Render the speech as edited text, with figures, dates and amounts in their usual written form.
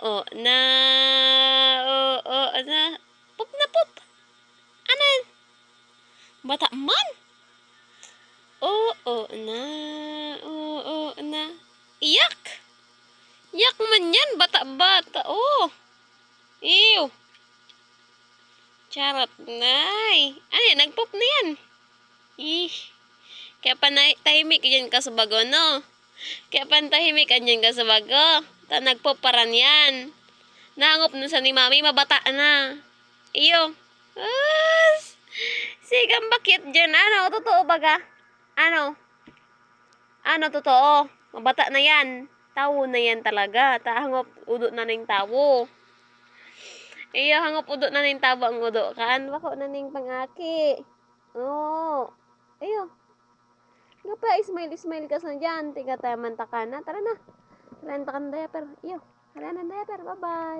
Oo na. Oo na. Pup na pup. Ano yan? Bata man. Oo na. Oo na. Iyak. Iyak man yan. Bata-bata. Oh. Ew. Charot. Nay. Ano yan? Nagpop na yan. Ih. Kaya tahimik yan ka sa bago, no? Kaya pantahimik ka dyan ka sa bago. Nagpoparan yan. Nangop na sa ni mami, mabata na. Iyo. As, sigang bakit dyan? Ano? Totoo ba ka? Ano? Ano totoo? Mabata na yan. Tawo na yan talaga. Hangop udot na ning tawo. Iyo, hangop udot na ning tawo ang udo kan. Bako na ning pangaki. Oo. Iyo. Nga pa, smile ka sa dyan. Tiga tayo mantakan na. Tara na. Renta ka ng diaper. Iyo. Hala na diaper. Bye-bye.